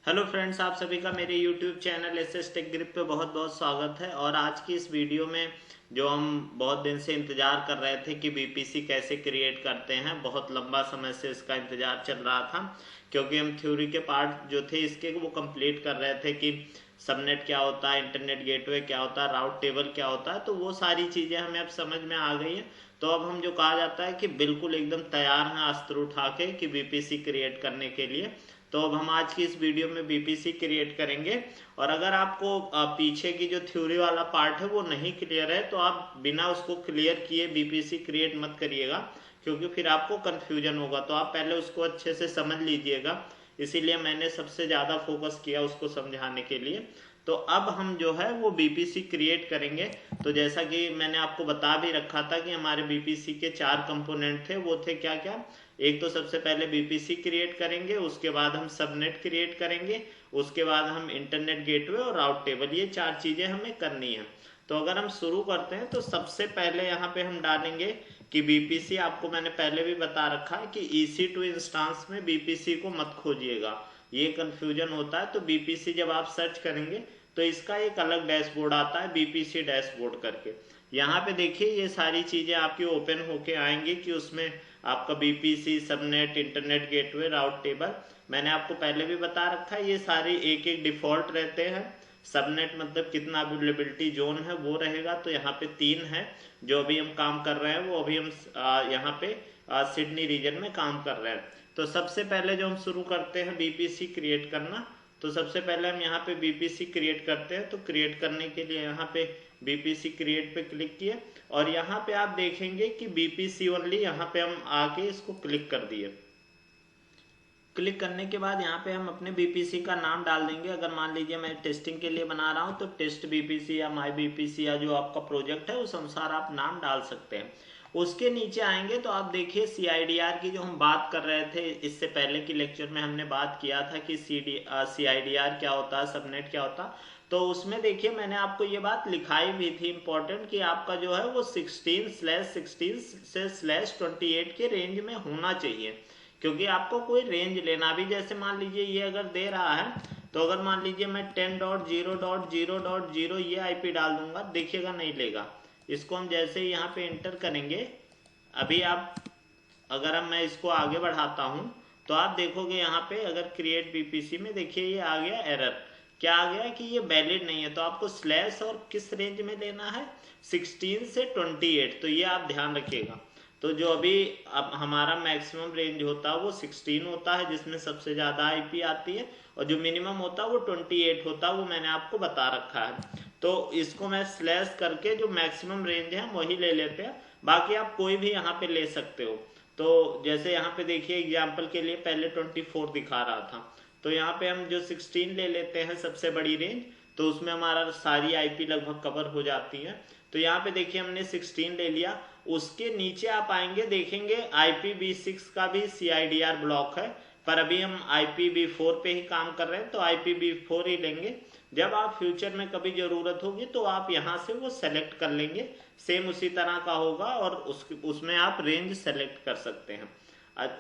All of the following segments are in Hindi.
हेलो फ्रेंड्स, आप सभी का मेरे YouTube channel SS Tech Grip पे बहुत बहुत स्वागत है। और आज की इस वीडियो में जो हम बहुत दिन से इंतज़ार कर रहे थे कि बीपीसी कैसे क्रिएट करते हैं, बहुत लंबा समय से इसका इंतज़ार चल रहा था क्योंकि हम थ्योरी के पार्ट जो थे इसके वो कंप्लीट कर रहे थे कि सबनेट क्या होता है, इंटरनेट गेटवे क्या होता है, राउट टेबल क्या होता है। तो वो सारी चीज़ें हमें अब समझ में आ गई हैं। तो अब हम जो कहा जाता है कि बिल्कुल एकदम तैयार हैं अस्त्र उठा के कि बीपीसी क्रिएट करने के लिए। तो अब हम आज की इस वीडियो में बीपीसी क्रिएट करेंगे। और अगर आपको पीछे की जो थ्योरी वाला पार्ट है वो नहीं क्लियर है तो आप बिना उसको क्लियर किए बीपीसी क्रिएट मत करिएगा, क्योंकि फिर आपको कन्फ्यूजन होगा। तो आप पहले उसको अच्छे से समझ लीजिएगा, इसीलिए मैंने सबसे ज़्यादा फोकस किया उसको समझाने के लिए। तो अब हम जो है वो बीपीसी क्रिएट करेंगे। तो जैसा कि मैंने आपको बता भी रखा था कि हमारे बीपीसी के 4 कंपोनेंट थे, वो थे क्या क्या। एक तो सबसे पहले बीपीसी क्रिएट करेंगे, उसके बाद हम सबनेट क्रिएट करेंगे, उसके बाद हम इंटरनेट गेटवे और राउट टेबल, ये 4 चीज़ें हमें करनी है। तो अगर हम शुरू करते हैं तो सबसे पहले यहाँ पे हम डालेंगे कि बीपीसी, आपको मैंने पहले भी बता रखा है कि EC2 इंस्टांस में बीपीसी को मत खोजिएगा, ये कन्फ्यूजन होता है। तो बीपीसी जब आप सर्च करेंगे तो इसका एक अलग डैशबोर्ड आता है, बीपीसी डैशबोर्ड करके। यहाँ पे देखिए ये सारी चीज़ें आपकी ओपन होके आएंगी कि उसमें आपका बीपीसी, सबनेट, इंटरनेट गेटवे, राउट टेबल, मैंने आपको पहले भी बता रखा है ये सारी एक एक डिफ़ॉल्ट रहते हैं। सबनेट मतलब कितना अवेलेबिलिटी जोन है वो रहेगा, तो यहाँ पे 3 है जो अभी हम काम कर रहे हैं। वो अभी हम यहाँ पे सिडनी रीजन में काम कर रहे हैं। तो सबसे पहले जो हम शुरू करते हैं बीपीसी क्रिएट करना, तो सबसे पहले हम यहाँ पे बीपीसी क्रिएट करते हैं। तो क्रिएट करने के लिए यहाँ पे बीपीसी क्रिएट पे क्लिक किए और यहाँ पे आप देखेंगे कि बीपीसी ओनली, यहाँ पे हम आके इसको क्लिक कर दिए। क्लिक करने के बाद यहाँ पे हम अपने बीपीसी का नाम डाल देंगे। अगर मान लीजिए मैं टेस्टिंग के लिए बना रहा हूँ तो टेस्ट बीपीसी या माई बीपीसी या जो आपका प्रोजेक्ट है उस अनुसार आप नाम डाल सकते हैं। उसके नीचे आएंगे तो आप देखिए CIDR की जो हम बात कर रहे थे, इससे पहले की लेक्चर में हमने बात किया था कि CIDR क्या होता है, सबनेट क्या होता है। तो उसमें देखिए मैंने आपको ये बात लिखाई भी थी इंपॉर्टेंट कि आपका जो है वो 16/16 से /28 के रेंज में होना चाहिए, क्योंकि आपको कोई रेंज लेना भी, जैसे मान लीजिए ये अगर दे रहा है तो अगर मान लीजिए मैं 10.0.0.0 ये IP डाल दूंगा, देखिएगा नहीं लेगा। इसको हम जैसे ही यहाँ पे एंटर करेंगे, अभी आप अगर अब मैं इसको आगे बढ़ाता हूँ तो आप देखोगे यहाँ पे अगर क्रिएट बीपीसी में देखिए ये आ गया एरर। क्या आ गया कि ये वैलिड नहीं है। तो आपको स्लैश और किस रेंज में लेना है, 16 से 28, तो ये आप ध्यान रखिएगा। तो जो अभी अब हमारा मैक्सिमम रेंज होता है वो 16 होता है, जिसमें सबसे ज़्यादा IP आती है, और जो मिनिमम होता है वो 28 होता है, वो मैंने आपको बता रखा है। तो इसको मैं स्लैश करके जो मैक्सिमम रेंज है वही ले लेते हैं, बाकी आप कोई भी यहाँ पे ले सकते हो। तो जैसे यहाँ पे देखिए एग्जाम्पल के लिए पहले 24 दिखा रहा था, तो यहाँ पे हम जो 16 ले लेते हैं सबसे बड़ी रेंज, तो उसमें हमारा सारी IP लगभग कवर हो जाती है। तो यहाँ पे देखिए हमने 16 ले लिया। उसके नीचे आप आएंगे देखेंगे IPv6 का भी CIDR ब्लॉक है, पर अभी हम IPv4 पे ही काम कर रहे हैं तो IPv4 ही लेंगे। जब आप फ्यूचर में कभी ज़रूरत होगी तो आप यहाँ से वो सेलेक्ट कर लेंगे, सेम उसी तरह का होगा और उसमें आप रेंज सेलेक्ट कर सकते हैं।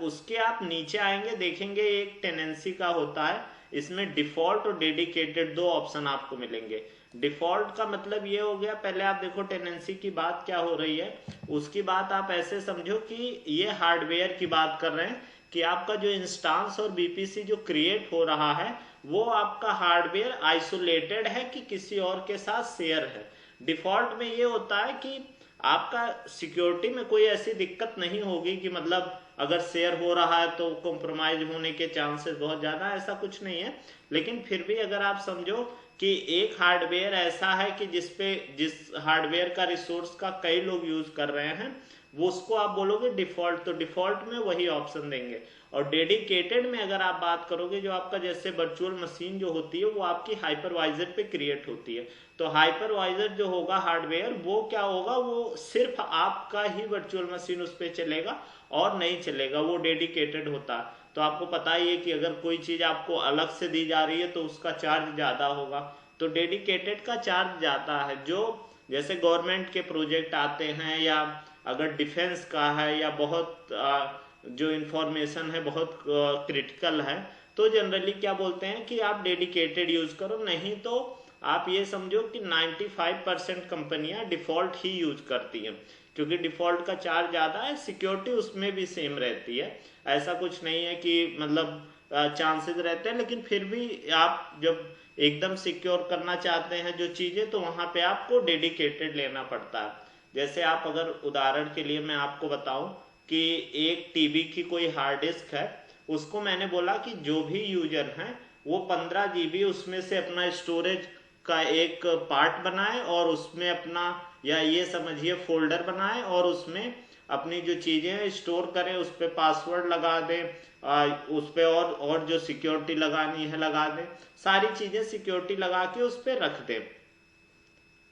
उसके आप नीचे आएंगे देखेंगे एक टेनेंसी का होता है, इसमें डिफॉल्ट और डेडिकेटेड दो ऑप्शन आपको मिलेंगे। डिफॉल्ट का मतलब ये हो गया, पहले आप देखो टेनेंसी की बात क्या हो रही है, उसकी बात आप ऐसे समझो कि ये हार्डवेयर की बात कर रहे हैं कि आपका जो इंस्टांस और बीपीसी जो क्रिएट हो रहा है वो आपका हार्डवेयर आइसोलेटेड है कि किसी और के साथ शेयर है। डिफॉल्ट में ये होता है कि आपका सिक्योरिटी में कोई ऐसी दिक्कत नहीं होगी कि मतलब अगर शेयर हो रहा है तो कॉम्प्रोमाइज होने के चांसेस बहुत ज़्यादा, ऐसा कुछ नहीं है। लेकिन फिर भी अगर आप समझो कि एक हार्डवेयर ऐसा है कि जिस हार्डवेयर का रिसोर्स का कई लोग यूज कर रहे हैं, वो उसको आप बोलोगे डिफॉल्ट, तो डिफॉल्ट में वही ऑप्शन देंगे। और डेडिकेटेड में अगर आप बात करोगे, जो आपका जैसे वर्चुअल मशीन जो होती है वो आपकी हाइपरवाइजर पे क्रिएट होती है, तो हाइपरवाइजर जो होगा हार्डवेयर वो क्या होगा, वो सिर्फ आपका ही वर्चुअल मशीन उस पर चलेगा और नहीं चलेगा, वो डेडिकेटेड होता है। तो आपको पता ही है कि अगर कोई चीज़ आपको अलग से दी जा रही है तो उसका चार्ज ज़्यादा होगा। तो डेडिकेटेड का चार्ज ज़्यादा है। जो जैसे गवर्नमेंट के प्रोजेक्ट आते हैं या अगर डिफेंस का है या बहुत जो इंफॉर्मेशन है बहुत क्रिटिकल है, तो तो जनरली क्या बोलते हैं कि आप डेडिकेटेड यूज करो, नहीं तो आप ये समझो कि 95% कंपनियां डिफॉल्ट ही यूज करती हैं, क्योंकि डिफॉल्ट का चार्ज ज़्यादा है, सिक्योरिटी उसमें भी सेम रहती है। ऐसा कुछ नहीं है कि मतलब चांसेस रहते हैं, लेकिन फिर भी आप जब एकदम सिक्योर करना चाहते हैं जो चीज़ें, तो वहाँ पे आपको डेडिकेटेड लेना पड़ता है। जैसे आप अगर उदाहरण के लिए मैं आपको बताऊं कि एक टीबी की कोई हार्ड डिस्क है, उसको मैंने बोला कि जो भी यूजर हैं वो 15 GB उसमें से अपना स्टोरेज का एक पार्ट बनाए और उसमें अपना, या ये समझिए फोल्डर बनाए और उसमें अपनी जो चीज़ें स्टोर करें, उस पर पासवर्ड लगा दें, उस पर और जो सिक्योरिटी लगानी है लगा दें, सारी चीज़ें सिक्योरिटी लगा के उस पर रख दें।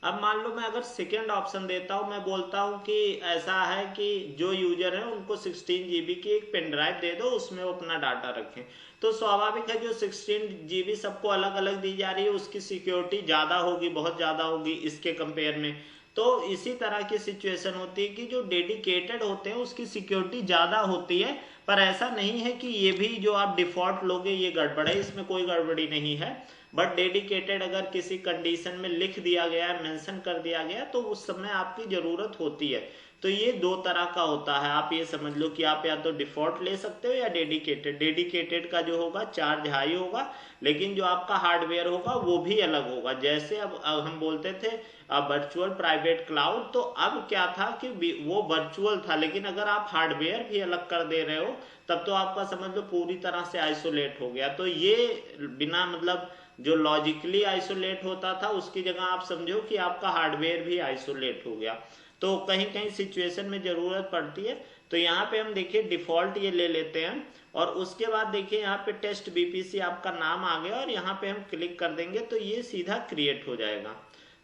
अब मान लो मैं अगर सेकेंड ऑप्शन देता हूँ, मैं बोलता हूँ कि ऐसा है कि जो यूजर है उनको 16 GB की एक पेन ड्राइव दे दो, उसमें वो अपना डाटा रखें, तो स्वाभाविक है जो 16 GB सबको अलग अलग दी जा रही है उसकी सिक्योरिटी ज़्यादा होगी, बहुत ज़्यादा होगी इसके कंपेयर में। तो इसी तरह की सिचुएशन होती है कि जो डेडिकेटेड होते हैं उसकी सिक्योरिटी ज़्यादा होती है, पर ऐसा नहीं है कि ये भी जो आप डिफॉल्ट लोगे ये गड़बड़ है, इसमें कोई गड़बड़ी नहीं है। बट डेडिकेटेड अगर किसी कंडीशन में लिख दिया गया है, मेंशन कर दिया गया, तो उस समय आपकी ज़रूरत होती है। तो ये दो तरह का होता है, आप ये समझ लो कि आप या तो डिफॉल्ट ले सकते हो या डेडिकेटेड। डेडिकेटेड का जो होगा चार्ज हाई होगा, लेकिन जो आपका हार्डवेयर होगा वो भी अलग होगा। जैसे अब हम बोलते थे वर्चुअल प्राइवेट क्लाउड, तो अब क्या था कि वो वर्चुअल था, लेकिन अगर आप हार्डवेयर भी अलग कर दे रहे हो तब तो आपका समझ लो पूरी तरह से आइसोलेट हो गया। तो ये बिना मतलब जो लॉजिकली आइसोलेट होता था उसकी जगह आप समझो कि आपका हार्डवेयर भी आइसोलेट हो गया। तो कहीं कहीं सिचुएशन में ज़रूरत पड़ती है। तो यहाँ पे हम देखिए डिफ़ॉल्ट ये ले लेते हैं, और उसके बाद देखिए यहाँ पे टेस्ट बीपीसी आपका नाम आ गया, और यहाँ पे हम क्लिक कर देंगे तो ये सीधा क्रिएट हो जाएगा।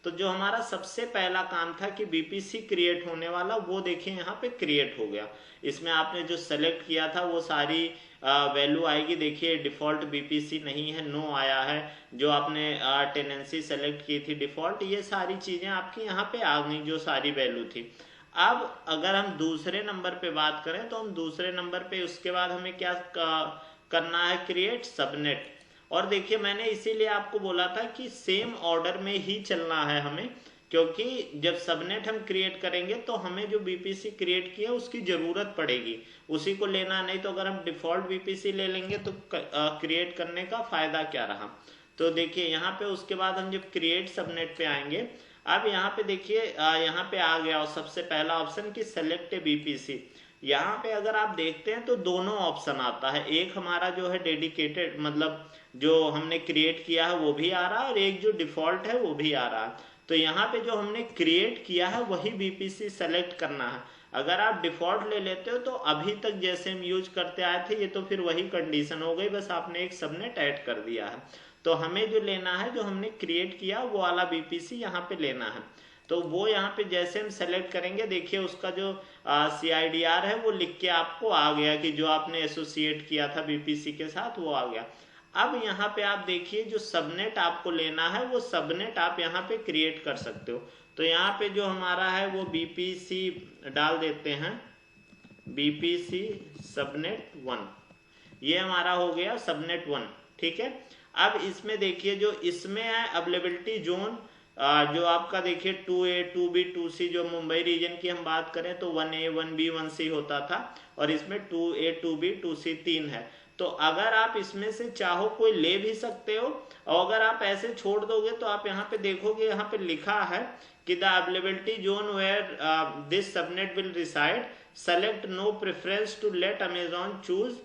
तो जो हमारा सबसे पहला काम था कि बीपीसी क्रिएट होने वाला, वो देखिए यहाँ पे क्रिएट हो गया। इसमें आपने जो सेलेक्ट किया था वो सारी वैल्यू आएगी। देखिए डिफ़ॉल्ट बीपीसी नहीं है, नो आया है। जो आपने टेनेंसी सेलेक्ट की थी डिफ़ॉल्ट, ये सारी चीज़ें आपकी यहाँ पे आ गई जो सारी वैल्यू थी। अब अगर हम दूसरे नंबर पे बात करें, तो हम दूसरे नंबर पे उसके बाद हमें क्या करना है, क्रिएट सबनेट। और देखिए मैंने इसीलिए आपको बोला था कि सेम ऑर्डर में ही चलना है हमें, क्योंकि जब सबनेट हम क्रिएट करेंगे तो हमें जो बीपीसी क्रिएट किया उसकी ज़रूरत पड़ेगी, उसी को लेना। नहीं तो अगर हम डिफ़ॉल्ट बीपीसी ले लेंगे तो क्रिएट करने का फ़ायदा क्या रहा। तो देखिए यहाँ पे उसके बाद हम जब क्रिएट सबनेट पे आएंगे, अब यहाँ पे देखिए यहाँ पे आ गया और सबसे पहला ऑप्शन कि सेलेक्ट बीपीसी। यहाँ पे अगर आप देखते हैं तो दोनों ऑप्शन आता है, एक हमारा जो है डेडिकेटेड मतलब जो हमने क्रिएट किया है वो भी आ रहा है, और एक जो डिफ़ॉल्ट है वो भी आ रहा है। तो यहाँ पे जो हमने क्रिएट किया है वही बीपीसी सेलेक्ट करना है। अगर आप डिफ़ॉल्ट ले लेते हो तो अभी तक जैसे हम यूज करते आए थे ये तो फिर वही कंडीशन हो गई, बस आपने एक सबनेट ऐड कर दिया है। तो हमें जो लेना है, जो हमने क्रिएट किया वो वाला बीपीसी यहाँ पे लेना है। तो वो यहाँ पे जैसे हम सेलेक्ट करेंगे, देखिए उसका जो CIDR है वो लिख के आपको आ गया कि जो आपने एसोसिएट किया था बीपीसी के साथ वो आ गया। अब यहाँ पे आप देखिए जो सबनेट आपको लेना है वो सबनेट आप यहाँ पे क्रिएट कर सकते हो। तो यहाँ पे जो हमारा है वो बीपीसी डाल देते हैं, बीपीसी सबनेट 1, ये हमारा हो गया सबनेट 1। ठीक है, अब इसमें देखिए जो इसमें है अवेलेबिलिटी जोन, जो आपका देखिए 2A 2B 2C, जो मुंबई रीजन की हम बात करें तो 1A 1B 1C होता था, और इसमें 2A 2B 2C 3 है। तो अगर आप इसमें से चाहो कोई ले भी सकते हो, और अगर आप ऐसे छोड़ दोगे तो आप यहाँ पे देखोगे यहाँ पे लिखा है कि the availability zone where this subnet will reside, select no preference to let Amazon choose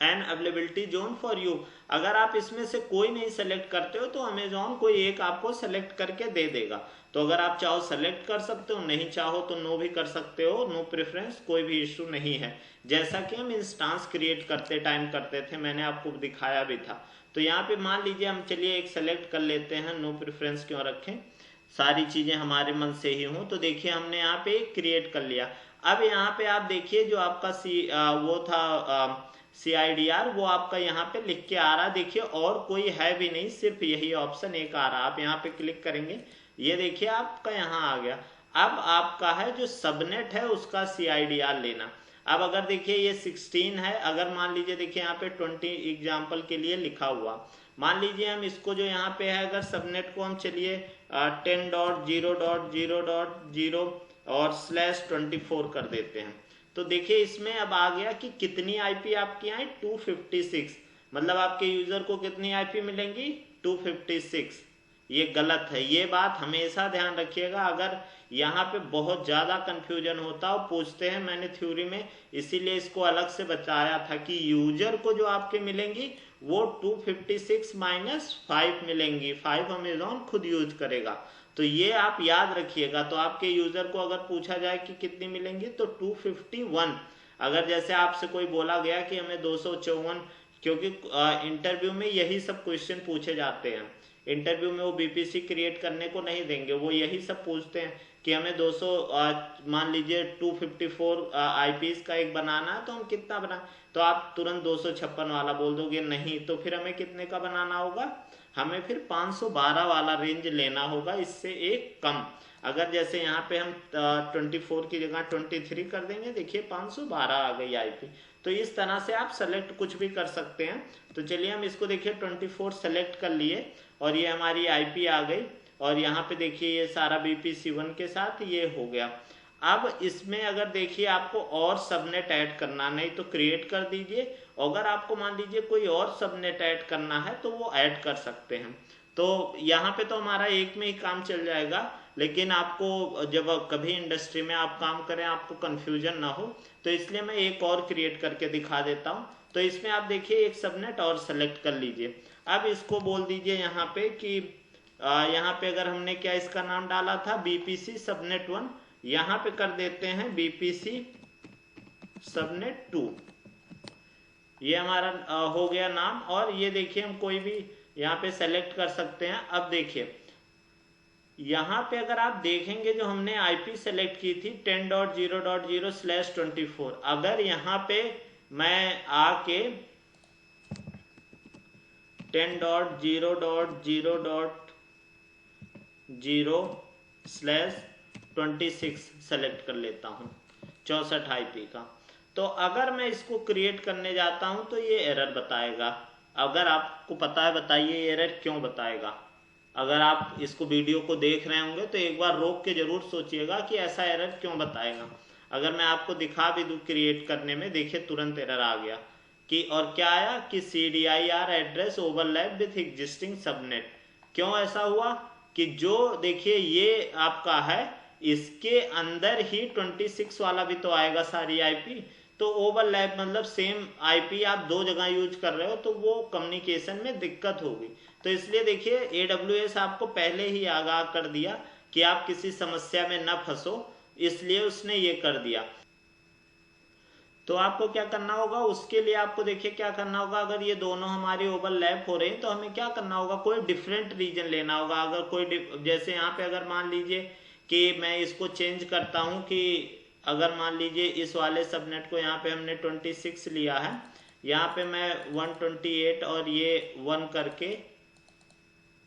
and availability zone for you. अगर आप इसमें से कोई नहीं सेलेक्ट करते हो तो अमेजॉन कोई एक आपको सेलेक्ट करके दे देगा। तो अगर आप चाहो सेलेक्ट कर सकते हो, नहीं चाहो तो नो भी कर सकते हो, नो प्रेफरेंस, कोई भी इशू नहीं है। जैसा कि हम इंस्टांस क्रिएट करते टाइम करते थे, मैंने आपको दिखाया भी था। तो यहाँ पे मान लीजिए हम चलिए एक सेलेक्ट कर लेते हैं, नो प्रेफरेंस क्यों रखें, सारी चीज़ें हमारे मन से ही हों। तो देखिए हमने यहाँ पे क्रिएट कर लिया। अब यहाँ पे आप देखिए जो आपका वो था CIDR, वो आपका यहाँ पे लिख के आ रहा है। देखिए और कोई है भी नहीं, सिर्फ यही ऑप्शन एक आ रहा है। आप यहाँ पे क्लिक करेंगे, ये देखिए आपका यहाँ आ गया। अब आपका है जो सबनेट है उसका CIDR लेना। अब अगर देखिए ये 16 है, अगर मान लीजिए देखिए यहाँ पे 20 एग्जाम्पल के लिए लिखा हुआ, मान लीजिए हम इसको जो यहाँ पे है अगर सबनेट को हम चलिए 10.0.0.0 और /24 कर देते हैं, तो देखिए इसमें अब आ गया कि कितनी आईपी आपकी आई 256, मतलब आपके यूजर को कितनी आईपी मिलेंगी 256। ये गलत है, ये बात हमेशा ध्यान रखिएगा। अगर यहाँ पे बहुत ज़्यादा कंफ्यूजन होता है, पूछते हैं, मैंने थ्योरी में इसीलिए इसको अलग से बताया था कि यूजर को जो आपके मिलेंगी वो 256 - 5 मिलेंगी, 5 अमेजॉन खुद यूज करेगा। तो ये आप याद रखिएगा। तो आपके यूजर को अगर पूछा जाए कि कितनी मिलेंगी तो 251। अगर जैसे आपसे कोई बोला गया कि हमें 254, क्योंकि इंटरव्यू में यही सब क्वेश्चन पूछे जाते हैं, इंटरव्यू में वो बीपीसी क्रिएट करने को नहीं देंगे, वो यही सब पूछते हैं कि हमें 200 मान लीजिए 254 आईपीएस का एक बनाना है, तो हम कितना बना, तो आप तुरंत 256 वाला बोल दोगे नहीं, तो फिर हमें कितने का बनाना होगा, हमें फिर 512 वाला रेंज लेना होगा, इससे एक कम। अगर जैसे यहाँ पे हम 24 की जगह 23 कर देंगे, देखिए 512 आ गई आईपी। तो इस तरह से आप सेलेक्ट कुछ भी कर सकते हैं। तो चलिए हम इसको देखिए 24 सेलेक्ट कर लिए और ये हमारी आईपी आ गई, और यहाँ पे देखिए ये सारा BPC1 के साथ ये हो गया। अब इसमें अगर देखिए आपको और सबनेट ऐड करना, नहीं तो क्रिएट कर दीजिए, अगर आपको मान लीजिए कोई और सबनेट ऐड करना है तो वो ऐड कर सकते हैं। तो यहाँ पे तो हमारा एक में ही काम चल जाएगा, लेकिन आपको जब कभी इंडस्ट्री में आप काम करें आपको कंफ्यूजन ना हो, तो इसलिए मैं एक और क्रिएट करके दिखा देता हूँ। तो इसमें आप देखिए एक सबनेट और सेलेक्ट कर लीजिए। अब इसको बोल दीजिए यहाँ पे कि यहाँ पे अगर हमने क्या इसका नाम डाला था BPC सबनेट 1, यहाँ पे कर देते हैं BPC सबनेट 2। ये हमारा हो गया नाम, और ये देखिए हम कोई भी यहाँ पे सेलेक्ट कर सकते हैं। अब देखिए यहाँ पे अगर आप देखेंगे जो हमने आईपी सेलेक्ट की थी 10.0.0/24, अगर यहाँ पे मैं आके 10.0.0.0/26 सेलेक्ट कर लेता हूँ 64 आईपी का, तो अगर मैं इसको क्रिएट करने जाता हूँ तो ये एरर बताएगा। अगर आपको पता है बताइए एरर क्यों बताएगा। अगर आप इसको वीडियो को देख रहे होंगे तो एक बार रोक के जरूर सोचिएगा कि ऐसा एरर क्यों बताएगा। अगर मैं आपको दिखा भी दूँ क्रिएट करने में, देखिए तुरंत एरर आ गया कि, और क्या आया कि CDIR address overlap with existing subnet. क्यों ऐसा हुआ कि जो देखिए ये आपका है, इसके अंदर ही 26 वाला भी तो आएगा सारी आईपी, तो ओवरलैप मतलब सेम आईपी आप दो जगह यूज कर रहे हो, तो वो कम्युनिकेशन में दिक्कत होगी। तो इसलिए देखिए AWS आपको पहले ही आगाह कर दिया कि आप किसी समस्या में न फंसो, इसलिए उसने ये कर दिया। तो आपको क्या करना होगा, उसके लिए आपको देखिए क्या करना होगा, अगर ये दोनों हमारे ओवरलैप हो रहे हैं तो हमें क्या करना होगा, कोई डिफरेंट रीजन लेना होगा। अगर कोई जैसे यहाँ पे अगर मान लीजिए कि मैं इसको चेंज करता हूँ कि अगर मान लीजिए इस वाले सबनेट को यहाँ पे हमने 26 लिया है, यहाँ पे मैं 128 और ये 1 करके,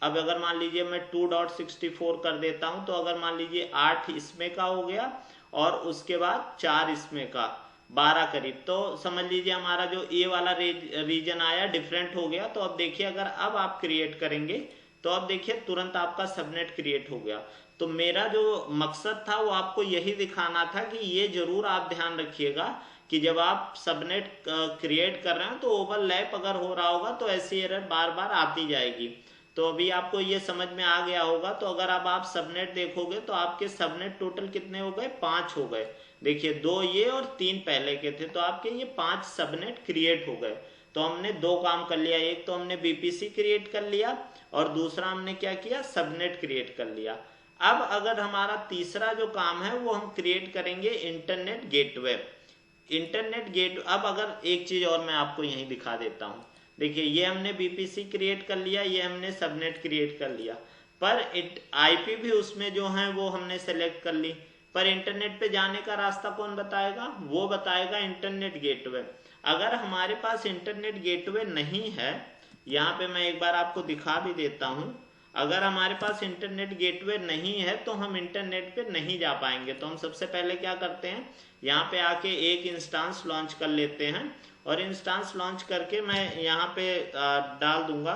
अब अगर मान लीजिए मैं 2.64 कर देता हूँ, तो अगर मान लीजिए 8 इसमें का हो गया और उसके बाद 4 इसमें का, 12 करीब, तो समझ लीजिए हमारा जो ये वाला रीजन आया डिफरेंट हो गया। तो अब देखिए अगर अब आप क्रिएट करेंगे तो अब देखिए तुरंत आपका सबनेट क्रिएट हो गया। तो मेरा जो मकसद था वो आपको यही दिखाना था कि ये जरूर आप ध्यान रखिएगा कि जब आप सबनेट क्रिएट कर रहे हैं तो ओवरलैप अगर हो रहा होगा तो ऐसी एरर बार बार आती जाएगी। तो अभी आपको ये समझ में आ गया होगा। तो अगर अब आप सबनेट देखोगे तो आपके सबनेट टोटल कितने हो गए, 5 हो गए। देखिए 2 ये और 3 पहले के थे, तो आपके ये 5 सबनेट क्रिएट हो गए। तो हमने 2 काम कर लिया, एक तो हमने BPC क्रिएट कर लिया और दूसरा हमने क्या किया, सबनेट क्रिएट कर लिया। अब अगर हमारा तीसरा जो काम है वो हम क्रिएट करेंगे इंटरनेट गेटवे। इंटरनेट गेट, अब अगर एक चीज और मैं आपको यहीं दिखा देता हूँ, देखिए ये हमने BPC क्रिएट कर लिया, ये हमने सबनेट क्रिएट कर लिया, पर आईपी भी उसमें जो है वो हमने सेलेक्ट कर ली, पर इंटरनेट पे जाने का रास्ता कौन बताएगा, वो बताएगा इंटरनेट गेटवे। अगर हमारे पास इंटरनेट गेटवे नहीं है, यहाँ पे मैं एक बार आपको दिखा भी देता हूँ, अगर हमारे पास इंटरनेट गेटवे नहीं है तो हम इंटरनेट पे नहीं जा पाएंगे। तो हम सबसे पहले क्या करते हैं, यहाँ पे आके एक इंस्टांस लॉन्च कर लेते हैं, और इंस्टांस लॉन्च करके मैं यहाँ पे डाल दूंगा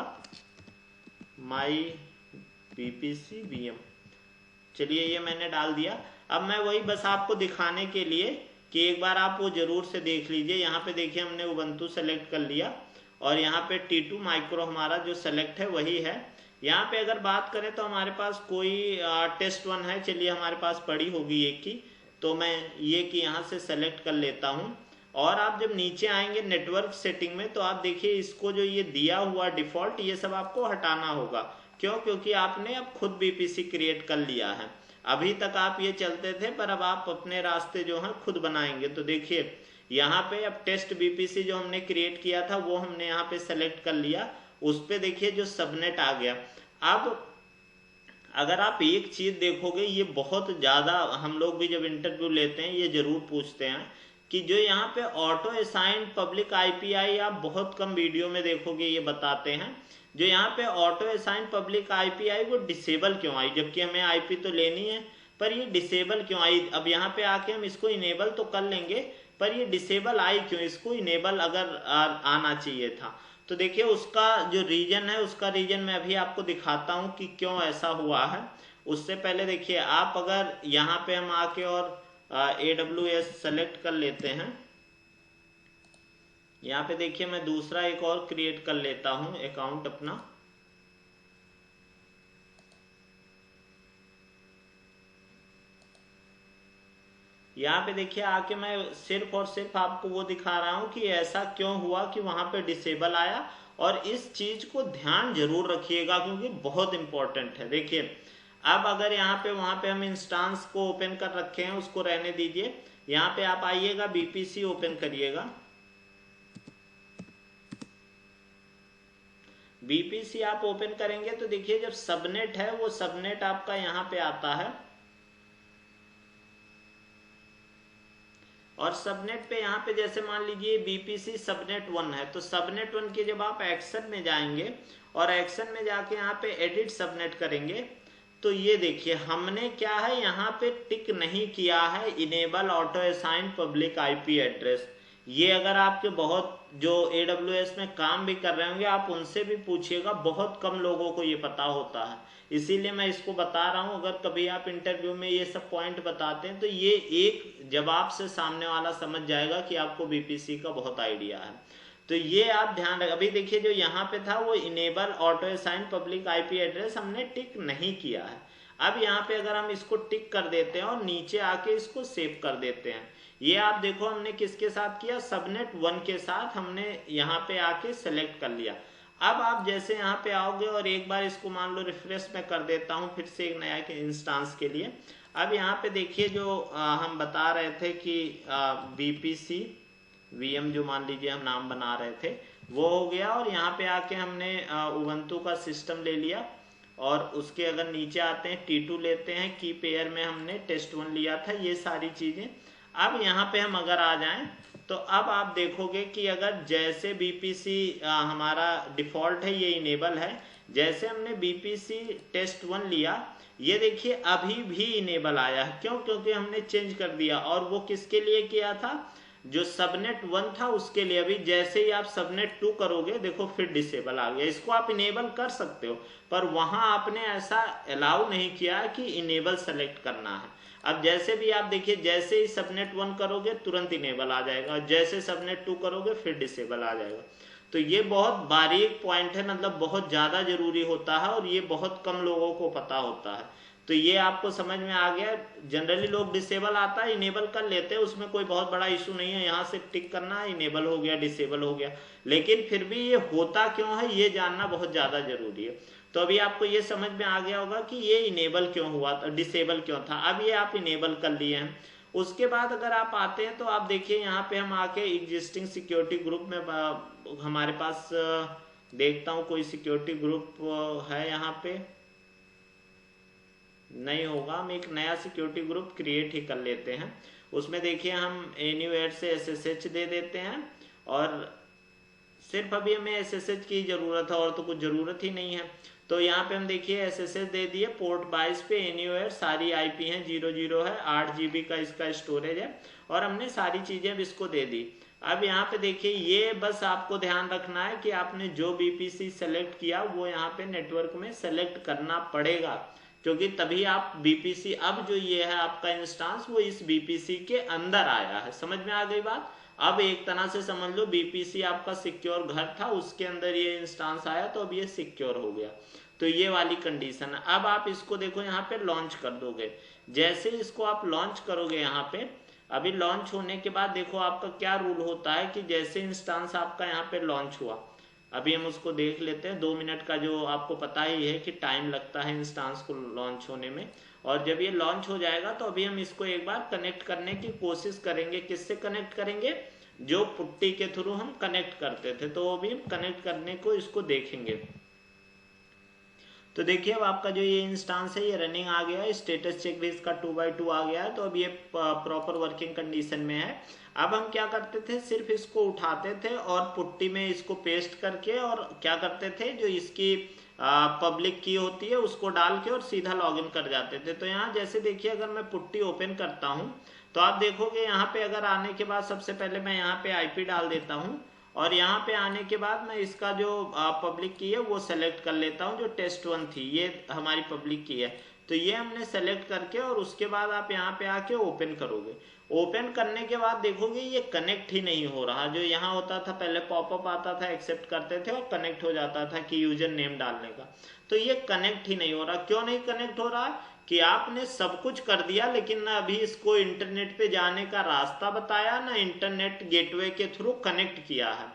माई बीपीसी वीएम। चलिए ये मैंने डाल दिया। अब मैं वही बस आपको दिखाने के लिए कि एक बार आप वो जरूर से देख लीजिए। यहाँ पे देखिए हमने उबंटू सेलेक्ट कर लिया, और यहाँ पे T2 माइक्रो हमारा जो सेलेक्ट है वही है। यहाँ पे अगर बात करें तो हमारे पास कोई टेस्ट 1 है, चलिए हमारे पास पड़ी होगी एक की, तो मैं ये कि यहाँ से सेलेक्ट कर लेता हूँ। और आप जब नीचे आएंगे नेटवर्क सेटिंग में, तो आप देखिए इसको जो ये दिया हुआ डिफॉल्ट, ये सब आपको हटाना होगा। क्यों? क्योंकि आपने अब खुद बीपीसी क्रिएट कर लिया है। अभी तक आप ये चलते थे, पर अब आप अपने रास्ते जो हैं खुद बनाएंगे। तो देखिए यहाँ पे अब टेस्ट बीपीसी जो हमने क्रिएट किया था वो हमने यहाँ पे सेलेक्ट कर लिया। उस पे देखिए जो सबनेट आ गया। अब अगर आप एक चीज देखोगे, ये बहुत ज्यादा हम लोग भी जब इंटरव्यू लेते हैं ये जरूर पूछते हैं कि जो यहाँ पे ऑटो असाइंड पब्लिक आईपीआई आप बहुत कम वीडियो में देखोगे ये बताते हैं। जो यहाँ पे ऑटो असाइंड पब्लिक आईपीआई वो डिसेबल क्यों आई, जबकि हमें आईपी तो लेनी है, पर ये डिसेबल क्यों आई। अब यहाँ पे आके हम इसको इनेबल तो कर लेंगे, पर ये डिसेबल आई क्यों, इसको इनेबल अगर आना चाहिए था। तो देखिए उसका जो रीजन है, उसका रीजन मैं अभी आपको दिखाता हूँ कि क्यों ऐसा हुआ है। उससे पहले देखिए आप अगर यहाँ पे हम आके और AWS सेलेक्ट कर लेते हैं, यहाँ पे देखिए मैं दूसरा एक और क्रिएट कर लेता हूँ अकाउंट अपना। यहाँ पे देखिए आके मैं सिर्फ और सिर्फ आपको वो दिखा रहा हूँ कि ऐसा क्यों हुआ कि वहां पे डिसेबल आया। और इस चीज को ध्यान जरूर रखिएगा क्योंकि बहुत इंपॉर्टेंट है। देखिए अब अगर यहाँ पे वहां पे हम इंस्टांस को ओपन कर रखे हैं, उसको रहने दीजिए। यहाँ पे आप आइएगा, बीपीसी ओपन करिएगा। बीपीसी आप ओपन करेंगे तो देखिए जब सबनेट है वो सबनेट आपका यहाँ पे आता है, और सबनेट पे यहाँ पे जैसे मान लीजिए बीपीसी सबनेट 1 है, तो सबनेट 1 के जब आप एक्शन में जाएंगे और एक्शन में जाके यहाँ पे एडिट सबनेट करेंगे, तो ये देखिए हमने क्या है यहाँ पे टिक नहीं किया है enable auto assign public IP address. ये अगर आपके बहुत जो AWS में काम भी कर रहे होंगे आप उनसे भी पूछिएगा, बहुत कम लोगों को ये पता होता है। इसीलिए मैं इसको बता रहा हूँ। अगर कभी आप इंटरव्यू में ये सब पॉइंट बताते हैं तो ये एक जवाब से सामने वाला समझ जाएगा कि आपको बीपीसी का बहुत आइडिया है। तो ये आप ध्यान रखें। अभी देखिए जो यहाँ पे था वो enable auto assign public IP address हमने टिक नहीं किया है। अब यहाँ पे अगर हम इसको टिक कर देते हैं और नीचे आके इसको सेव कर देते हैं, ये आप देखो हमने किसके साथ किया, सबनेट 1 के साथ हमने यहाँ पे आके सेलेक्ट कर लिया। अब आप जैसे यहाँ पे आओगे और एक बार इसको मान लो रिफ्रेश में कर देता हूँ फिर से एक नया इंस्टांस के लिए। अब यहाँ पे देखिए जो हम बता रहे थे कि बीपीसी वीएम जो मान लीजिए हम नाम बना रहे थे वो हो गया, और यहाँ पे आके हमने उबंटू का सिस्टम ले लिया। और उसके अगर नीचे आते हैं T2 लेते हैं, की पेयर में हमने टेस्ट 1 लिया था, ये सारी चीजें। अब यहाँ पे हम अगर आ जाएं तो अब आप देखोगे कि अगर जैसे बीपीसी हमारा डिफॉल्ट है ये इनेबल है, जैसे हमने बीपीसी टेस्ट 1 लिया ये देखिए अभी भी इनेबल आया है। क्यों? क्योंकि हमने चेंज कर दिया। और वो किसके लिए किया था, जो सबनेट 1 था उसके लिए। अभी जैसे ही आप सबनेट 2 करोगे देखो फिर डिसेबल आ गया। इसको आप इनेबल कर सकते हो, पर वहां आपने ऐसा अलाउ नहीं किया कि इनेबल सेलेक्ट करना है। अब जैसे भी आप देखिए जैसे ही सबनेट 1 करोगे तुरंत इनेबल आ जाएगा, और जैसे सबनेट 2 करोगे फिर डिसेबल आ जाएगा। तो ये बहुत बारीक पॉइंट है, मतलब बहुत ज्यादा जरूरी होता है और ये बहुत कम लोगों को पता होता है। तो ये आपको समझ में आ गया। जनरली लोग डिसेबल आता है इनेबल कर लेते हैं, उसमें कोई बहुत बड़ा इशू नहीं है, यहाँ से टिक करना है इनेबल हो गया डिसेबल हो गया। लेकिन फिर भी ये होता क्यों है ये जानना बहुत ज्यादा जरूरी है। तो अभी आपको ये समझ में आ गया होगा कि ये इनेबल क्यों हुआ था, डिसेबल क्यों था। अब ये आप इनेबल कर लिए हैं। उसके बाद अगर आप आते हैं तो आप देखिए यहाँ पे हम आके एग्जिस्टिंग सिक्योरिटी ग्रुप में हमारे पास देखता हूँ कोई सिक्योरिटी ग्रुप है यहाँ पे, नहीं होगा। हम एक नया सिक्योरिटी ग्रुप क्रिएट ही कर लेते हैं। उसमें देखिए हम एन्यूएर से SSH दे देते हैं और सिर्फ अभी हमें एसएसएच की ज़रूरत है और तो कुछ ज़रूरत ही नहीं है। तो यहाँ पे हम देखिए एसएसएच दे दिए, पोर्ट 22 पे एनीवेयर, सारी आईपी हैं, 00 है, 8 GB का इसका स्टोरेज है और हमने सारी चीज़ें अब इसको दे दी। अब यहाँ पे देखिए ये बस आपको ध्यान रखना है कि आपने जो बीपीसी सेलेक्ट किया वो यहाँ पे नेटवर्क में सेलेक्ट करना पड़ेगा, क्योंकि तभी आप बीपीसी, अब जो ये है आपका इंस्टांस वो इस बीपीसी के अंदर आया है। समझ में आ गई बात? अब एक तरह से समझ लो बीपीसी आपका सिक्योर घर था, उसके अंदर ये इंस्टांस आया तो अब ये सिक्योर हो गया। तो ये वाली कंडीशन है। अब आप इसको देखो यहाँ पे लॉन्च कर दोगे, जैसे इसको आप लॉन्च करोगे यहाँ पे, अभी लॉन्च होने के बाद देखो आपका क्या रूल होता है कि जैसे इंस्टांस आपका यहाँ पे लॉन्च हुआ, अभी हम उसको देख लेते हैं। 2 मिनट का जो आपको पता ही है कि टाइम लगता है इंस्टांस को लॉन्च होने में, और जब ये लॉन्च हो जाएगा तो अभी हम इसको एक बार कनेक्ट करने की कोशिश करेंगे। किससे कनेक्ट करेंगे? जो पुट्टी के थ्रू हम कनेक्ट करते थे, तो अभी हम कनेक्ट करने को इसको देखेंगे। तो देखिए अब आपका जो ये इंस्टांस है ये रनिंग आ गया है, स्टेटस चेक भी इसका 2x2 आ गया है, तो अब ये प्रॉपर वर्किंग कंडीशन में है। अब हम क्या करते थे, सिर्फ इसको उठाते थे और पुट्टी में इसको पेस्ट करके, और क्या करते थे, जो इसकी पब्लिक की होती है उसको डाल के और सीधा लॉगिन कर जाते थे। तो यहाँ जैसे देखिए अगर मैं पुट्टी ओपन करता हूँ तो आप देखोगे यहाँ पे अगर आने के बाद सबसे पहले मैं यहाँ पे आईपी डाल देता हूँ, और यहाँ पे आने के बाद मैं इसका जो पब्लिक की है वो सेलेक्ट कर लेता हूँ, जो test1 थी ये हमारी पब्लिक की है। तो ये हमने सेलेक्ट करके और उसके बाद आप यहाँ पे आके ओपन करोगे। ओपन करने के बाद देखोगे ये कनेक्ट ही नहीं हो रहा। जो यहाँ होता था पहले पॉपअप आता था, एक्सेप्ट करते थे और कनेक्ट हो जाता था कि यूजर नेम डालने का, तो ये कनेक्ट ही नहीं हो रहा। क्यों नहीं कनेक्ट हो रहा? कि आपने सब कुछ कर दिया लेकिन ना अभी इसको इंटरनेट पे जाने का रास्ता बताया, ना इंटरनेट गेटवे के थ्रू कनेक्ट किया है।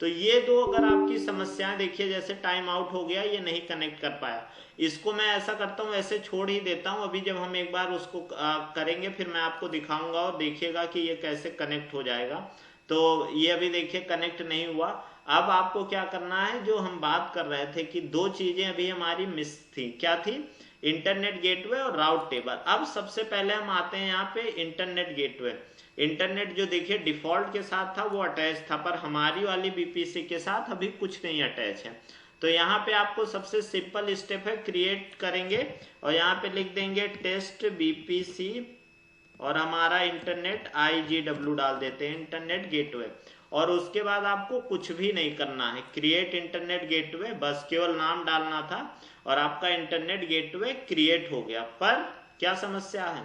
तो ये दो अगर आपकी समस्याएं, देखिए जैसे टाइम आउट हो गया, ये नहीं कनेक्ट कर पाया, इसको मैं ऐसा करता हूँ, ऐसे छोड़ ही देता हूँ। अभी जब हम एक बार उसको करेंगे फिर मैं आपको दिखाऊंगा और देखिएगा कि ये कैसे कनेक्ट हो जाएगा। तो ये अभी देखिए कनेक्ट नहीं हुआ। अब आपको क्या करना है, जो हम बात कर रहे थे कि दो चीजें अभी हमारी मिस थी, क्या थी? इंटरनेट गेटवे और राउट टेबल। अब सबसे पहले हम आते हैं यहाँ पे इंटरनेट गेटवे। इंटरनेट जो देखिए डिफॉल्ट के साथ था वो अटैच था, पर हमारी वाली बीपीसी के साथ अभी कुछ नहीं अटैच है। तो यहाँ पे आपको सबसे सिंपल स्टेप है, क्रिएट करेंगे और यहाँ पे लिख देंगे टेस्ट बीपीसी और हमारा इंटरनेट IGW डाल देते हैं, इंटरनेट गेटवे। और उसके बाद आपको कुछ भी नहीं करना है, क्रिएट इंटरनेट गेटवे, बस केवल नाम डालना था और आपका इंटरनेट गेटवे क्रिएट हो गया। पर क्या समस्या है,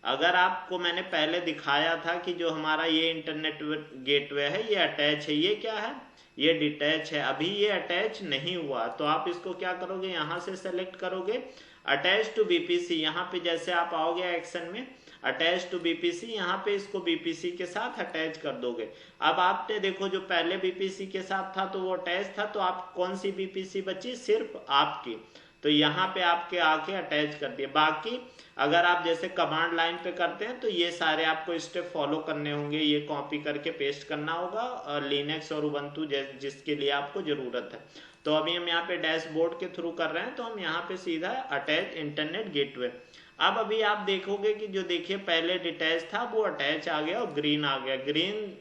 अगर आपको मैंने पहले दिखाया था कि जो हमारा ये इंटरनेट गेटवे है ये अटैच है, ये क्या है, ये डिटैच है, अभी ये अटैच नहीं हुआ। तो आप इसको क्या करोगे, यहाँ से सेलेक्ट करोगे अटैच टू बीपीसी, यहाँ पे जैसे आप आओगे एक्शन में अटैच टू बीपीसी, यहाँ पे इसको बीपीसी के साथ अटैच कर दोगे। अब आपने देखो जो पहले बीपीसी के साथ था तो वो अटैच था, तो आप कौन सी बीपीसी बची, सिर्फ आपकी, तो यहाँ पे आपके आके अटैच कर दिए। बाकी अगर आप जैसे कमांड लाइन पे करते हैं तो ये सारे आपको स्टेप फॉलो करने होंगे, ये कॉपी करके पेस्ट करना होगा लिनक्स और उबंटू जिसके लिए आपको जरूरत है। तो अभी हम यहाँ पे डैशबोर्ड के थ्रू कर रहे हैं, तो हम यहाँ पे सीधा अटैच इंटरनेट गेटवे। अब अभी आप देखोगे कि जो देखिए पहले डिटैच था वो अटैच आ गया और ग्रीन आ गया। ग्रीन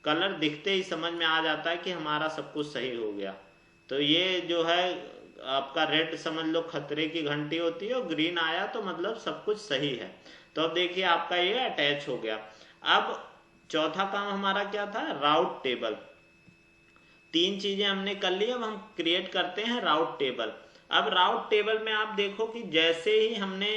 कलर दिखते ही समझ में आ जाता है कि हमारा सब कुछ सही हो गया। तो ये जो है आपका रेड समझ लो खतरे की घंटी होती है, और ग्रीन आया तो मतलब सब कुछ सही है। तो अब देखिए आपका ये अटैच हो गया। अब चौथा काम हमारा क्या था, राउट टेबल। तीन चीजें हमने कर ली, अब हम क्रिएट करते हैं राउट टेबल। अब राउट टेबल में आप देखो कि जैसे ही हमने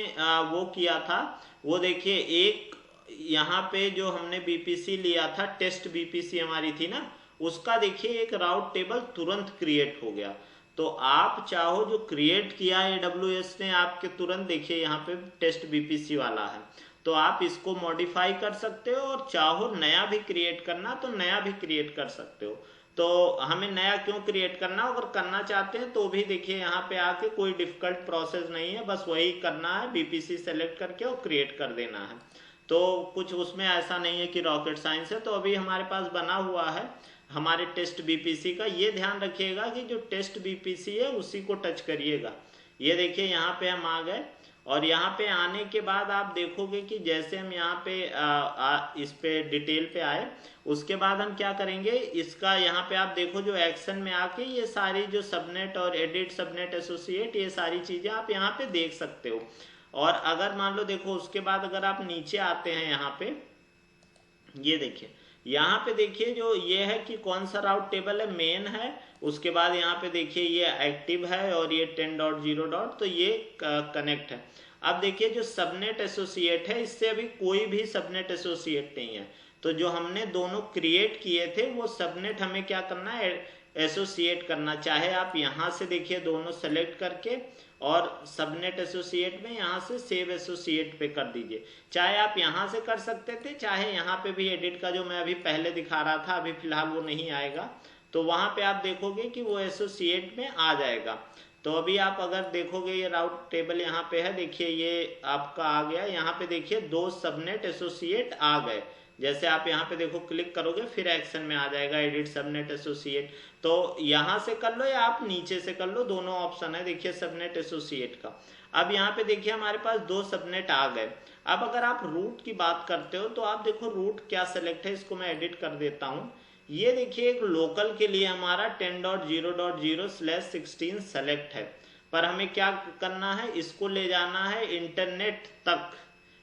वो किया था, वो देखिए एक यहाँ पे जो हमने बीपीसी लिया था, टेस्ट बीपीसी हमारी थी ना, उसका देखिए एक राउट टेबल तुरंत क्रिएट हो गया। तो आप चाहो जो क्रिएट किया AWS ने आपके, तुरंत देखिए यहाँ पे टेस्ट बीपीसी वाला है, तो आप इसको मॉडिफाई कर सकते हो और चाहो नया भी क्रिएट करना तो नया भी क्रिएट कर सकते हो। तो हमें नया क्यों क्रिएट करना, अगर करना चाहते हैं तो भी देखिए यहाँ पे आके कोई डिफिकल्ट प्रोसेस नहीं है, बस वही करना है, बीपीसी सेलेक्ट करके और क्रिएट कर देना है। तो कुछ उसमें ऐसा नहीं है कि रॉकेट साइंस है। तो अभी हमारे पास बना हुआ है हमारे टेस्ट बीपीसी का। ये ध्यान रखिएगा कि जो टेस्ट बीपीसी है उसी को टच करिएगा। ये देखिए यहाँ पे हम आ गए और यहाँ पे आने के बाद आप देखोगे कि जैसे हम यहाँ पे इस पे डिटेल पे आए, उसके बाद हम क्या करेंगे, इसका यहाँ पे आप देखो जो एक्शन में आके ये सारी जो सबनेट और एडिट सबनेट एसोसिएट ये सारी चीजें आप यहाँ पे देख सकते हो। और अगर मान लो देखो उसके बाद अगर आप नीचे आते हैं यहाँ पे, ये देखिए यहाँ पे देखिए जो ये है कि कौन सा राउट टेबल है, मेन है। उसके बाद यहाँ पे देखिए ये एक्टिव है और ये 10.0. तो ये कनेक्ट है। अब देखिए जो सबनेट एसोसिएट है इससे अभी कोई भी सबनेट एसोसिएट नहीं है। तो जो हमने दोनों क्रिएट किए थे वो सबनेट हमें क्या करना है, एसोसिएट करना। चाहे आप यहाँ से देखिए दोनों सेलेक्ट करके और सबनेट एसोसिएट में यहाँ से सेव एसोसिएट पे कर दीजिए। चाहे आप यहाँ से कर सकते थे, चाहे यहाँ पे भी एडिट का जो मैं अभी पहले दिखा रहा था, अभी फिलहाल वो नहीं आएगा, तो वहां पे आप देखोगे कि वो एसोसिएट में आ जाएगा। तो अभी आप अगर देखोगे ये राउट टेबल यहाँ पे है, देखिए ये आपका आ गया। यहाँ पे देखिए 2 सबनेट एसोसिएट आ गए। जैसे आप यहाँ पे देखो क्लिक करोगे फिर एक्शन में आ जाएगा एडिट सबनेट एसोसिएट। तो यहाँ से कर लो या आप नीचे से कर लो, दोनों ऑप्शन है देखिए सबनेट एसोसिएट का। अब यहाँ पे देखिए हमारे पास 2 सबनेट आ गए। अब अगर आप रूट की बात करते हो तो आप देखो रूट क्या सेलेक्ट है, इसको मैं एडिट कर देता हूँ। ये देखिए एक लोकल के लिए हमारा 10.0.0/16 सेलेक्ट है, पर हमें क्या करना है, इसको ले जाना है इंटरनेट तक।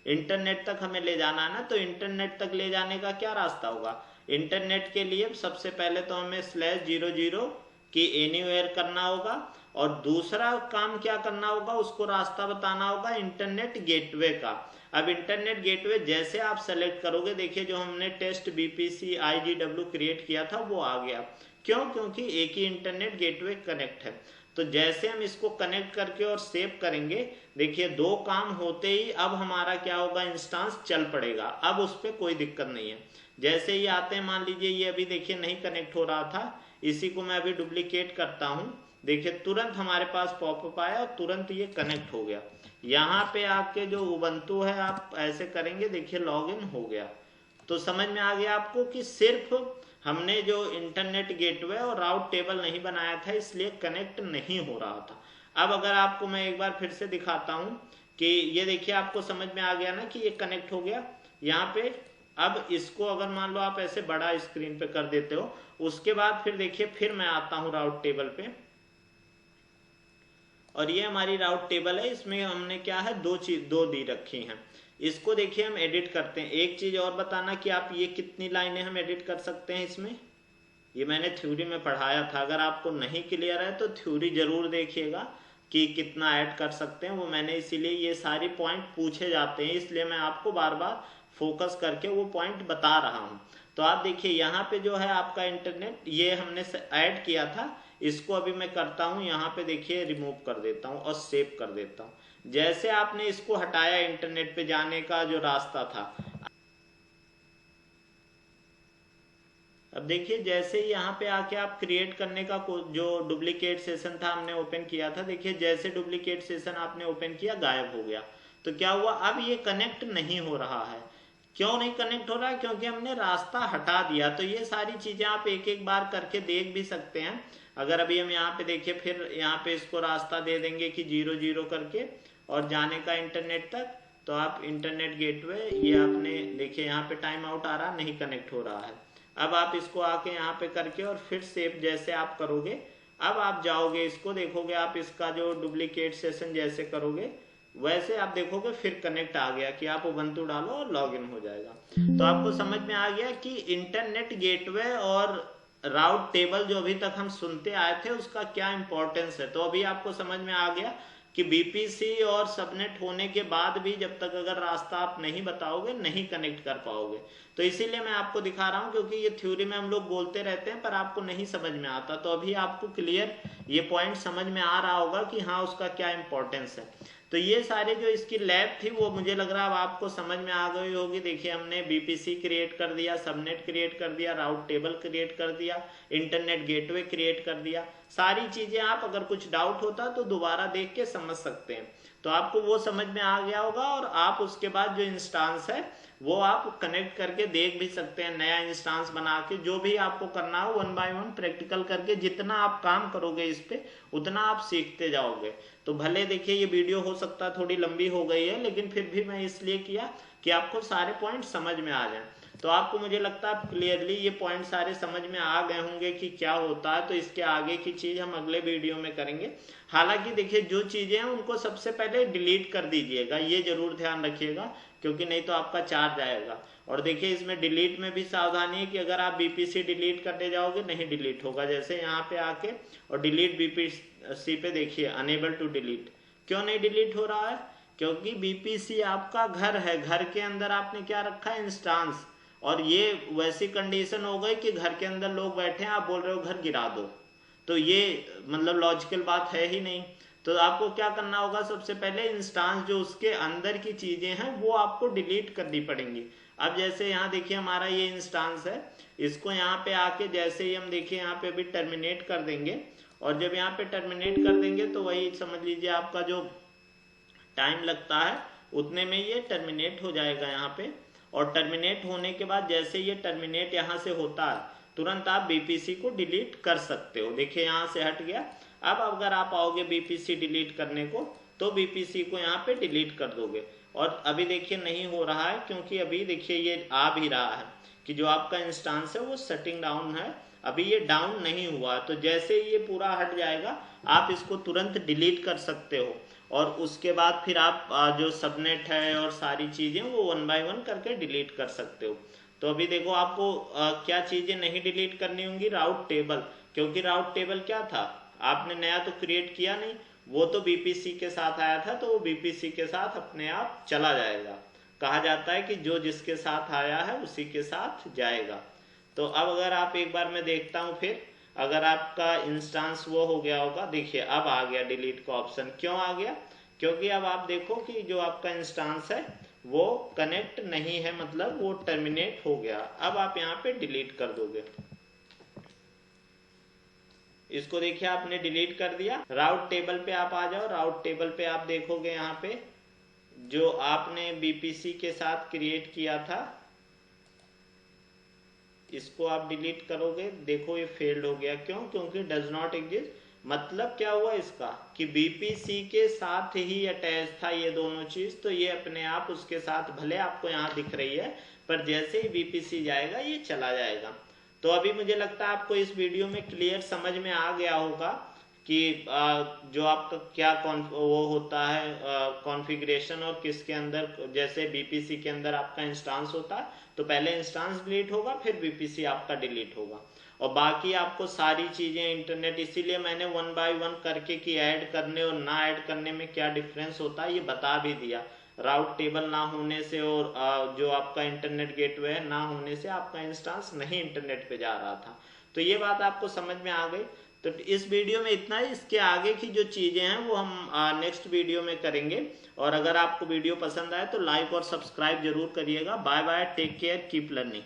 इंटरनेट तक हमें ले जाना है ना, तो इंटरनेट तक ले जाने का क्या रास्ता होगा, इंटरनेट के लिए सबसे पहले तो हमें /00 की एनीवेयर करना होगा, और दूसरा काम क्या करना होगा, उसको रास्ता बताना होगा इंटरनेट गेटवे का। अब इंटरनेट गेटवे जैसे आप सेलेक्ट करोगे, देखिए जो हमने टेस्ट बीपीसी IGW क्रिएट किया था वो आ गया। क्यों, क्योंकि एक ही इंटरनेट गेटवे कनेक्ट है। तो जैसे हम इसको कनेक्ट करके और सेव करेंगे, देखिए 2 काम होते ही अब हमारा क्या होगा, इंस्टांस चल पड़ेगा। अब उस पर कोई दिक्कत नहीं है। जैसे ही आते हैं, मान लीजिए ये अभी देखिए नहीं कनेक्ट हो रहा था, इसी को मैं अभी डुप्लीकेट करता हूँ, देखिए तुरंत हमारे पास पॉपअप आया और तुरंत ये कनेक्ट हो गया। यहाँ पे आपके जो उबंटू है आप ऐसे करेंगे, देखिए लॉगिन हो गया। तो समझ में आ गया आपको कि सिर्फ हमने जो इंटरनेट गेटवे और राउट टेबल नहीं बनाया था इसलिए कनेक्ट नहीं हो रहा था। अब अगर आपको मैं एक बार फिर से दिखाता हूं कि ये देखिए आपको समझ में आ गया ना कि ये कनेक्ट हो गया यहाँ पे। अब इसको अगर मान लो आप ऐसे बड़ा स्क्रीन पे कर देते हो, उसके बाद फिर देखिए फिर मैं आता हूँ राउट टेबल पे, और ये हमारी राउट टेबल है। इसमें हमने क्या है, 2 दी रखी हैं। इसको देखिए हम एडिट करते हैं। एक चीज और बताना कि आप ये कितनी लाइनें हम एडिट कर सकते हैं इसमें, ये मैंने थ्योरी में पढ़ाया था। अगर आपको नहीं क्लियर है तो थ्योरी जरूर देखिएगा कि कितना ऐड कर सकते हैं, वो मैंने इसीलिए ये सारी पॉइंट पूछे जाते हैं, इसलिए मैं आपको बार बार फोकस करके वो पॉइंट बता रहा हूँ। तो आप देखिए यहाँ पे जो है आपका इंटरनेट ये हमने ऐड किया था, इसको अभी मैं करता हूँ यहाँ पे देखिए रिमूव कर देता हूँ और सेव कर देता हूँ। जैसे आपने इसको हटाया इंटरनेट पे जाने का जो रास्ता था, अब देखिए जैसे ही यहाँ पे आके आप क्रिएट करने का जो डुप्लीकेट सेशन था हमने ओपन किया था, देखिए जैसे डुप्लीकेट सेशन आपने ओपन किया गायब हो गया। तो क्या हुआ, अब ये कनेक्ट नहीं हो रहा है। क्यों नहीं कनेक्ट हो रहा है, क्योंकि हमने रास्ता हटा दिया। तो ये सारी चीजें आप एक एक बार करके देख भी सकते हैं। अगर अभी हम यहाँ पे देखिए फिर यहाँ पे इसको रास्ता दे देंगे कि 00 करके और जाने का इंटरनेट तक, तो आप इंटरनेट गेटवे ये आपने देखिए यहाँ पे टाइम आउट आ रहा, नहीं कनेक्ट हो रहा है। अब आप इसको आके यहाँ पे करके और फिर सेव जैसे आप करोगे, अब आप जाओगे इसको देखोगे, आप इसका जो डुप्लीकेट सेशन जैसे करोगे वैसे आप देखोगे फिर कनेक्ट आ गया कि आप उबंटू डालो और लॉगिन हो जाएगा। तो आपको समझ में आ गया कि इंटरनेट गेटवे और राउट टेबल जो अभी तक हम सुनते आए थे उसका क्या इंपॉर्टेंस है। तो अभी आपको समझ में आ गया कि बीपीसी और सबनेट होने के बाद भी जब तक अगर रास्ता आप नहीं बताओगे नहीं कनेक्ट कर पाओगे। तो इसीलिए मैं आपको दिखा रहा हूं, क्योंकि ये थ्योरी में हम लोग बोलते रहते हैं पर आपको नहीं समझ में आता। तो अभी आपको क्लियर ये पॉइंट समझ में आ रहा होगा कि हाँ उसका क्या इंपॉर्टेंस है। तो ये सारे जो इसकी लैब थी वो मुझे लग रहा है अब आपको समझ में आ गई होगी। देखिए हमने बीपीसी क्रिएट कर दिया, सबनेट क्रिएट कर दिया, राउट टेबल क्रिएट कर दिया, इंटरनेट गेटवे क्रिएट कर दिया। सारी चीजें आप अगर कुछ डाउट होता तो दोबारा देख के समझ सकते हैं। तो आपको वो समझ में आ गया होगा और आप उसके बाद जो इंस्टांस है वो आप कनेक्ट करके देख भी सकते हैं, नया इंस्टांस बना के। जो भी आपको करना हो 1 बाय 1 प्रैक्टिकल करके जितना आप काम करोगे इस पे उतना आप सीखते जाओगे। तो भले देखिए ये वीडियो हो सकता है थोड़ी लंबी हो गई है, लेकिन फिर भी मैं इसलिए किया कि आपको सारे पॉइंट समझ में आ जाए। तो आपको मुझे लगता है क्लियरली ये पॉइंट सारे समझ में आ गए होंगे कि क्या होता है। तो इसके आगे की चीज़ हम अगले वीडियो में करेंगे। हालांकि देखिए जो चीज़ें हैं उनको सबसे पहले डिलीट कर दीजिएगा, ये जरूर ध्यान रखिएगा, क्योंकि नहीं तो आपका चार्ज आएगा। और देखिए इसमें डिलीट में भी सावधानी है कि अगर आप बीपीसी डिलीट करने जाओगे नहीं डिलीट होगा। जैसे यहाँ पे आके और डिलीट बीपीसी पे देखिए अनेबल टू डिलीट, क्यों नहीं डिलीट हो रहा है? क्योंकि बीपीसी आपका घर है, घर के अंदर आपने क्या रखा है? इंस्टांस। और ये वैसी कंडीशन हो गई कि घर के अंदर लोग बैठे हैं, आप बोल रहे हो घर गिरा दो, तो ये मतलब लॉजिकल बात है ही नहीं। तो आपको क्या करना होगा? सबसे पहले इंस्टांस जो उसके अंदर की चीजें हैं वो आपको डिलीट करनी पड़ेंगी। अब जैसे यहाँ देखिए हमारा ये इंस्टांस है, इसको यहाँ पे आके जैसे ही हम देखिए यहाँ पे अभी टर्मिनेट कर देंगे, और जब यहाँ पे टर्मिनेट कर देंगे तो वही समझ लीजिए आपका जो टाइम लगता है उतने में ये टर्मिनेट हो जाएगा यहाँ पे। और टर्मिनेट होने के बाद जैसे ये टर्मिनेट यहाँ से होता है तुरंत आप बीपीसी को डिलीट कर सकते हो। देखिए यहाँ से हट गया। अब अगर आप आओगे बीपीसी डिलीट करने को तो बीपीसी को यहाँ पे डिलीट कर दोगे। और अभी देखिए नहीं हो रहा है, क्योंकि अभी देखिए ये आ भी रहा है कि जो आपका इंस्टांस है वो शटिंग डाउन है, अभी ये डाउन नहीं हुआ। तो जैसे ही ये पूरा हट जाएगा आप इसको तुरंत डिलीट कर सकते हो। और उसके बाद फिर आप जो सबनेट है और सारी चीज़ें वो 1 बाय 1 करके डिलीट कर सकते हो। तो अभी देखो आपको क्या चीज़ें नहीं डिलीट करनी होंगी? राउट टेबल, क्योंकि राउट टेबल क्या था, आपने नया तो क्रिएट किया नहीं, वो तो बीपीसी के साथ आया था, तो वो बीपीसी के साथ अपने आप चला जाएगा। कहा जाता है कि जो जिसके साथ आया है उसी के साथ जाएगा। तो अब अगर आप एक बार मैं देखता हूँ फिर अगर आपका इंस्टांस वो हो गया होगा, देखिए अब आ गया डिलीट का ऑप्शन। क्यों आ गया? क्योंकि अब आप देखो कि जो आपका इंस्टांस है वो कनेक्ट नहीं है, मतलब वो टर्मिनेट हो गया। अब आप यहाँ पे डिलीट कर दोगे, इसको देखिए आपने डिलीट कर दिया। राउट टेबल पे आप आ जाओ, राउट टेबल पे आप देखोगे यहाँ पे जो आपने बीपीसी के साथ क्रिएट किया था इसको आप डिलीट करोगे, देखो ये फेल्ड हो गया। क्यों? क्योंकि डज नॉट एग्जिस्ट। मतलब क्या हुआ इसका कि बीपीसी के साथ ही अटैच था ये दोनों चीज, तो ये अपने आप उसके साथ भले आपको यहाँ दिख रही है पर जैसे ही बीपीसी जाएगा ये चला जाएगा। तो अभी मुझे लगता है आपको इस वीडियो में क्लियर समझ में आ गया होगा कि जो आपका क्या वो होता है कॉन्फ़िगरेशन, और किसके अंदर जैसे बीपीसी के अंदर आपका इंस्टांस होता है तो पहले इंस्टांस डिलीट होगा फिर बीपीसी आपका डिलीट होगा। और बाकी आपको सारी चीज़ें इंटरनेट, इसीलिए मैंने 1 बाय 1 करके कि ऐड करने और ना ऐड करने में क्या डिफरेंस होता है ये बता भी दिया। राउट टेबल ना होने से और जो आपका इंटरनेट गेटवे है ना होने से आपका इंस्टांस नहीं इंटरनेट पे जा रहा था। तो ये बात आपको समझ में आ गई। तो इस वीडियो में इतना ही, इसके आगे की जो चीज़ें हैं वो हम नेक्स्ट वीडियो में करेंगे। और अगर आपको वीडियो पसंद आए तो लाइक और सब्सक्राइब जरूर करिएगा। Bye bye, take care, keep learning.